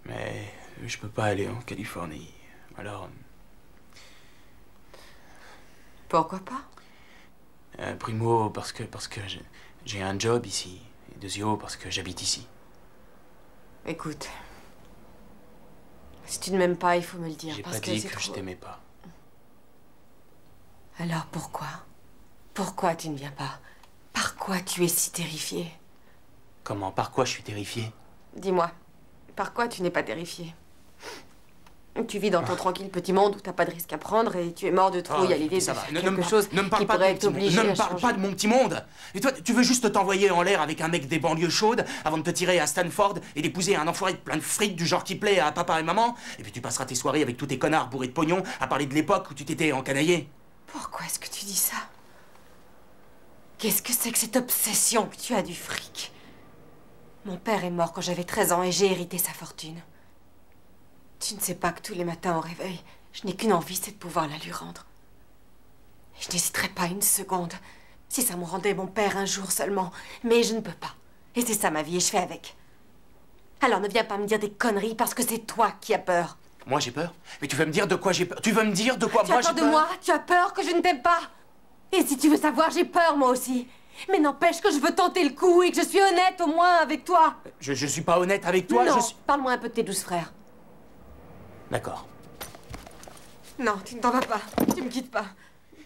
Mais je peux pas aller en Californie. Alors... Pourquoi pas? Primo, parce que j'ai un job ici. Et deuxio, parce que j'habite ici. Écoute. Si tu ne m'aimes pas, il faut me le dire. J'ai parce pas dit c'est que trop... je t'aimais pas. Alors pourquoi? Pourquoi tu ne viens pas? Par quoi tu es si terrifié? Comment? Par quoi je suis terrifié? Dis-moi, par quoi tu n'es pas terrifié? Tu vis dans ton tranquille petit monde où t'as pas de risque à prendre et tu es mort de trouille à l'idée de faire quelque chose qui pourrait t'obliger à changer. Ne me parle pas de mon petit monde. Et toi, tu veux juste t'envoyer en l'air avec un mec des banlieues chaudes avant de te tirer à Stanford et d'épouser un enfoiré plein de fric du genre qui plaît à papa et maman. Et puis tu passeras tes soirées avec tous tes connards bourrés de pognon à parler de l'époque où tu t'étais encanaillé. Pourquoi est-ce que tu dis ça? Qu'est-ce que c'est que cette obsession que tu as du fric? Mon père est mort quand j'avais 13 ans et j'ai hérité sa fortune. Tu ne sais pas que tous les matins au réveil, je n'ai qu'une envie, c'est de pouvoir la lui rendre. Et je n'hésiterai pas une seconde, si ça me rendait mon père un jour seulement. Mais je ne peux pas. Et c'est ça ma vie et je fais avec. Alors ne viens pas me dire des conneries parce que c'est toi qui as peur. Moi j'ai peur? Mais tu veux me dire de quoi j'ai peur? Tu veux me dire de quoi moi j'ai peur? Tu as peur de moi? Tu as peur que je ne t'aime pas? Et si tu veux savoir, j'ai peur moi aussi. Mais n'empêche que je veux tenter le coup et que je suis honnête au moins avec toi. Je suis pas honnête avec toi, non, je suis... Parle-moi un peu de tes 12 frères. D'accord. Non, tu ne t'en vas pas. Tu me quittes pas.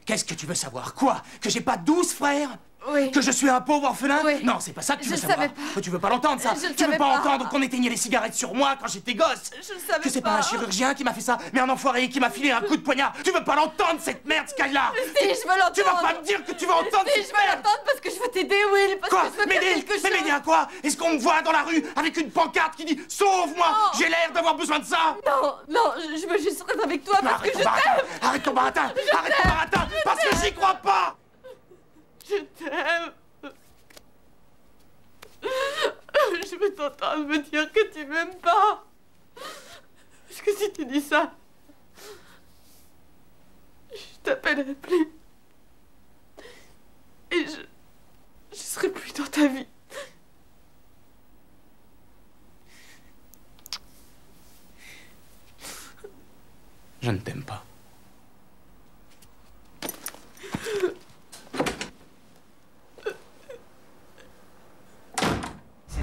Qu'est-ce que tu veux savoir? Quoi? Que j'ai pas 12 frères? Oui. Que je suis un pauvre orphelin? Oui. Non, c'est pas ça que tu veux Je savoir. savais pas. Tu veux pas l'entendre, ça? Je ne Tu veux savais pas pas. entendre qu'on éteignait les cigarettes sur moi quand j'étais gosse? Je ne savais Que c'est pas un chirurgien qui m'a fait ça, mais un enfoiré qui m'a filé un coup de poignard. Tu veux pas l'entendre, cette merde, Skylar? Si, je veux l'entendre. Tu vas pas me dire que tu veux entendre Si, cette je veux merde? l'entendre parce que je veux t'aider, Will. Parce Quoi? que je veux faire M'aider? quelque chose. Mais m'aider à quoi? Est-ce qu'on me voit dans la rue avec une pancarte qui dit « Sauve-moi » J'ai l'air d'avoir besoin de ça? Non, non, je veux juste rester avec toi parce que je t'aime. Arrête ton baratin! Arrête ton baratin! Parce que j'y crois pas! Je t'aime. Je veux t'entendre me dire que tu m'aimes pas. Parce que si tu dis ça, je t'appellerai plus. Et je serai plus dans ta vie. Je ne t'aime pas.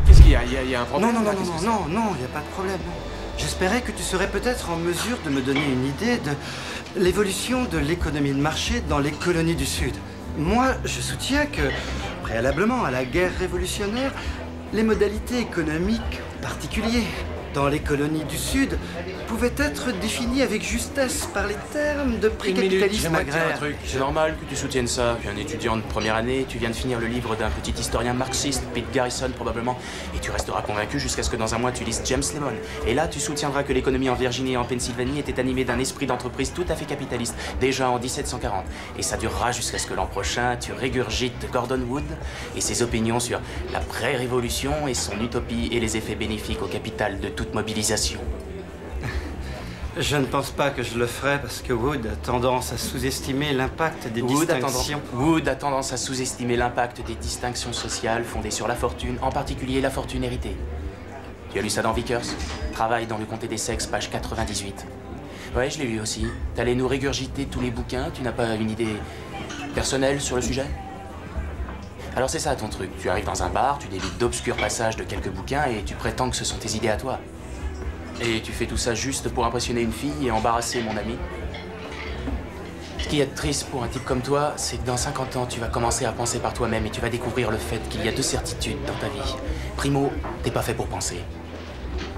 Qu'est-ce qu'il y a? Il y a un problème? Non, il n'y a pas de problème. J'espérais que tu serais peut-être en mesure de me donner une idée de l'évolution de l'économie de marché dans les colonies du Sud. Moi, je soutiens que, préalablement à la guerre révolutionnaire, les modalités économiques en particulier dans les colonies du Sud pouvaient être définies avec justesse par les termes de pré-capitalisme agraire. C'est normal que tu soutiennes ça. Tu es un étudiant de première année, tu viens de finir le livre d'un petit historien marxiste, Pete Garrison probablement, et tu resteras convaincu jusqu'à ce que dans un mois tu lises James Lemon. Et là, tu soutiendras que l'économie en Virginie et en Pennsylvanie était animée d'un esprit d'entreprise tout à fait capitaliste, déjà en 1740. Et ça durera jusqu'à ce que l'an prochain, tu régurgites Gordon Wood et ses opinions sur la pré-révolution et son utopie et les effets bénéfiques au capital de toute mobilisation. Je ne pense pas que je le ferai parce que Wood a tendance à sous-estimer l'impact des distinctions. Wood a tendance à sous-estimer l'impact des distinctions sociales fondées sur la fortune, en particulier la fortune héritée. Tu as lu ça dans Vickers? Travail dans le comté des sexes, page 98. Ouais, je l'ai lu aussi. T'allais nous régurgiter tous les bouquins, tu n'as pas une idée personnelle sur le sujet? Alors c'est ça ton truc, tu arrives dans un bar, tu délites d'obscurs passages de quelques bouquins et tu prétends que ce sont tes idées à toi. Et tu fais tout ça juste pour impressionner une fille et embarrasser mon ami. Ce qui est triste pour un type comme toi, c'est que dans 50 ans, tu vas commencer à penser par toi-même et tu vas découvrir le fait qu'il y a deux certitudes dans ta vie. Primo, t'es pas fait pour penser.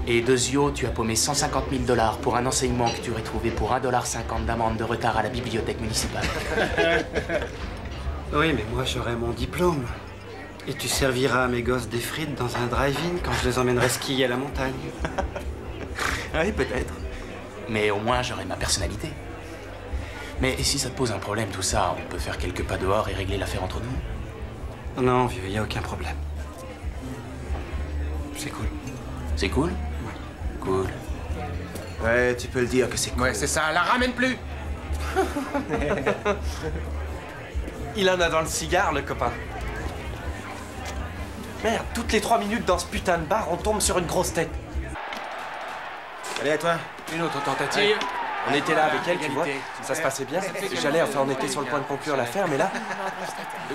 Et deuxio, tu as paumé 150 000 $ pour un enseignement que tu aurais trouvé pour 1,50 $ d'amende de retard à la bibliothèque municipale. Oui, mais moi j'aurai mon diplôme. Et tu serviras à mes gosses des frites dans un drive-in quand je les emmènerai skier à la montagne. Oui, peut-être. Mais au moins, j'aurai ma personnalité. Mais si ça te pose un problème, tout ça, on peut faire quelques pas dehors et régler l'affaire entre nous? Non, vieux, il n'y a aucun problème. C'est cool. C'est cool? Cool. Ouais, tu peux le dire que c'est cool. Ouais, c'est ça, la ramène plus. Il en a dans le cigare, le copain. Merde, toutes les 3 minutes dans ce putain de bar, on tombe sur une grosse tête. Allez, à toi. Une autre tentative. On était là avec elle, tu vois. Égalité. Ça se passait bien. J'allais, enfin, on était sur le point de conclure l'affaire, mais là...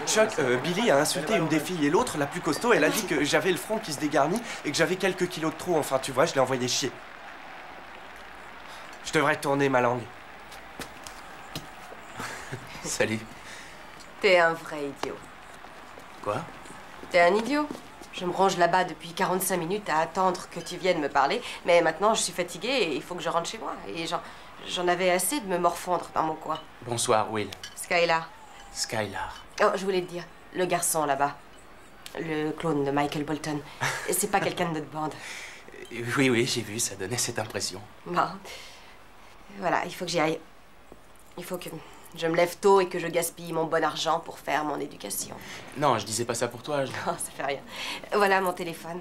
Chuck, Billy a insulté une des filles et l'autre, la plus costaud, elle a dit que j'avais le front qui se dégarnit et que j'avais quelques kilos de trop. Enfin, tu vois, je l'ai envoyé chier. Je devrais tourner ma langue. Salut. T'es un vrai idiot. Quoi? T'es un idiot. Je me range là-bas depuis 45 minutes à attendre que tu viennes me parler, mais maintenant je suis fatiguée et il faut que je rentre chez moi. Et j'en avais assez de me morfondre dans mon coin. Bonsoir, Will. Skylar. Skylar. Oh, je voulais te dire, le garçon là-bas, le clone de Michael Bolton, c'est pas quelqu'un de notre bande. Oui, oui, j'ai vu, ça donnait cette impression. Bon. Voilà, il faut que j'y aille. Il faut que je me lève tôt et que je gaspille mon bon argent pour faire mon éducation. Non, je disais pas ça pour toi. Non, ça fait rien. Voilà mon téléphone.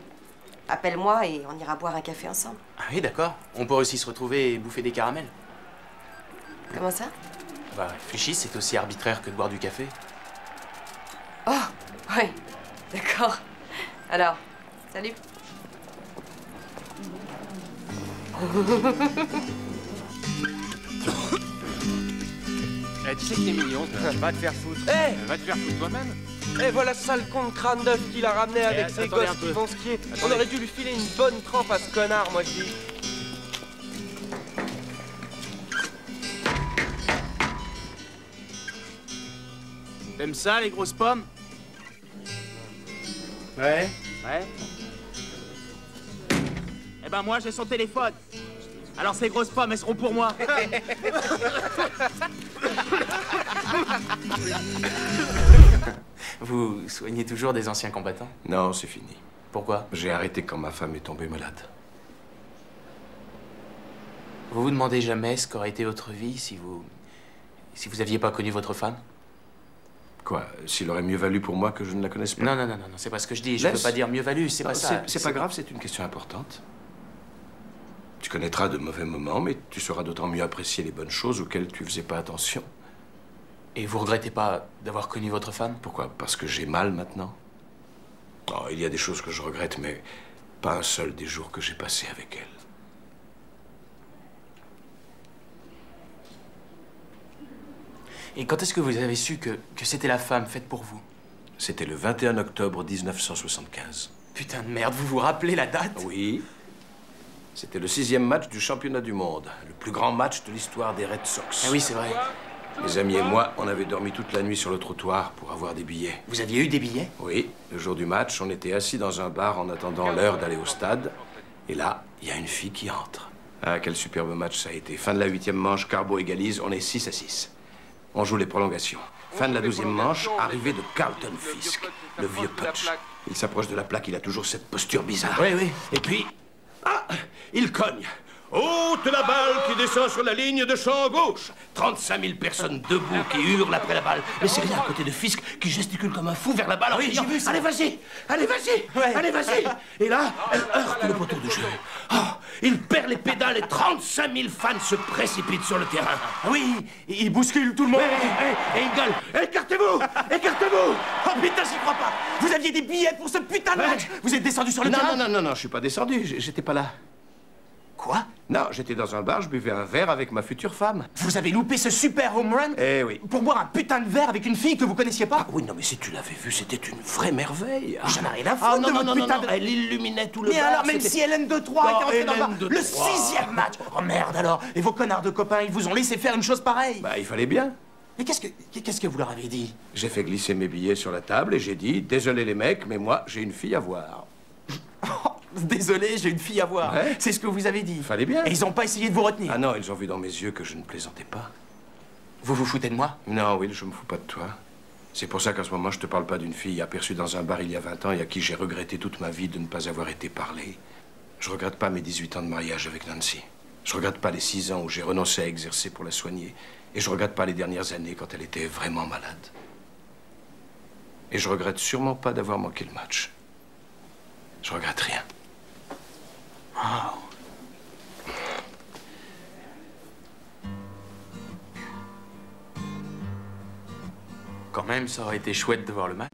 Appelle-moi et on ira boire un café ensemble. Ah oui, d'accord. On pourrait aussi se retrouver et bouffer des caramels. Comment ça? Bah, réfléchis, c'est aussi arbitraire que de boire du café. Oh, oui. D'accord. Alors, salut. Eh, tu sais que t'es mignon, toi. Va te faire foutre. Eh, Va te faire foutre toi-même. Et voilà ce sale con de crâne d'œuf qu'il a ramené avec ses attendez gosses un peu. qui vont skier. On Attendez. aurait dû lui filer une bonne trempe à ce connard, moi je dis. T'aimes ça, les grosses pommes? Ouais. Ouais. Eh ben moi, j'ai son téléphone. Alors ces grosses pommes, elles seront pour moi. Vous soignez toujours des anciens combattants? Non, c'est fini. Pourquoi? J'ai arrêté quand ma femme est tombée malade. Vous vous demandez jamais ce qu'aurait été votre vie si vous aviez pas connu votre femme? Quoi? S'il aurait mieux valu pour moi que je ne la connaisse pas? Non, non, non, non, c'est pas ce que je dis. Je veux Laisse. pas dire mieux valu, c'est pas ça. C'est pas grave, c'est une question importante. Tu connaîtras de mauvais moments, mais tu sauras d'autant mieux apprécier les bonnes choses auxquelles tu faisais pas attention. Et vous regrettez pas d'avoir connu votre femme? Pourquoi? Parce que j'ai mal maintenant? Oh, il y a des choses que je regrette, mais pas un seul des jours que j'ai passés avec elle. Et quand est-ce que vous avez su que c'était la femme faite pour vous? C'était le 21 octobre 1975. Putain de merde, vous vous rappelez la date? Oui. C'était le 6e match du championnat du monde. Le plus grand match de l'histoire des Red Sox. Ah oui, c'est vrai. Mes amis et moi, on avait dormi toute la nuit sur le trottoir pour avoir des billets. Vous aviez eu des billets? Oui, le jour du match, on était assis dans un bar en attendant l'heure d'aller au stade. Et là, il y a une fille qui entre. Ah, quel superbe match ça a été. Fin de la 8e manche, Carbo égalise, on est 6-6. On joue les prolongations. Fin de la 12e manche, arrivée de Carlton Fisk, le vieux punch. Il s'approche de la plaque, il a toujours cette posture bizarre. Oui, oui. Et puis, ah, il cogne. Haute la balle qui descend sur la ligne de champ gauche. 35 000 personnes debout qui hurlent après la balle. Mais c'est rien à côté de Fisk qui gesticule comme un fou vers la balle. Oui, j'ai vu ça. Allez, vas-y, allez, vas-y, Ouais. allez, vas-y. Et là, elle heurte le poteau de jeu. Oh, il perd les pédales et 35 000 fans se précipitent sur le terrain. Ah oui, il bouscule tout le monde. Et il gueule. Écartez-vous, écartez-vous. Oh putain, j'y crois pas. Vous aviez des billets pour ce putain de match. Vous êtes descendu sur le terrain? Non, je suis pas descendu, j'étais pas là. Quoi? Non, j'étais dans un bar, je buvais un verre avec ma future femme. Vous avez loupé ce super home run? Eh oui. Pour boire un putain de verre avec une fille que vous connaissiez pas? Oui, non, mais si tu l'avais vu, c'était une vraie merveille. J'en ai rien à foutre de votre putain de... Elle illuminait tout le Mais bar. alors, même si Hélène de Troyes est entrée dans le bar, Hélène de le Troyes. 6e match. Oh merde alors. Et vos connards de copains, ils vous ont laissé faire une chose pareille? Bah, il fallait bien. Mais qu'est-ce que vous leur avez dit? J'ai fait glisser mes billets sur la table et j'ai dit, désolé les mecs, mais moi, j'ai une fille à voir. Désolé, j'ai une fille à voir. Ouais. C'est ce que vous avez dit. Fallait bien. Et ils ont pas essayé de vous retenir. Ah non, ils ont vu dans mes yeux que je ne plaisantais pas. Vous vous foutez de moi? Non, Will, je me fous pas de toi. C'est pour ça qu'en ce moment, je te parle pas d'une fille aperçue dans un bar il y a 20 ans et à qui j'ai regretté toute ma vie de ne pas avoir été parlé. Je regrette pas mes 18 ans de mariage avec Nancy. Je regrette pas les 6 ans où j'ai renoncé à exercer pour la soigner. Et je regrette pas les dernières années quand elle était vraiment malade. Et je regrette sûrement pas d'avoir manqué le match. Je regrette rien. Wow. Quand même, ça aurait été chouette de voir le match.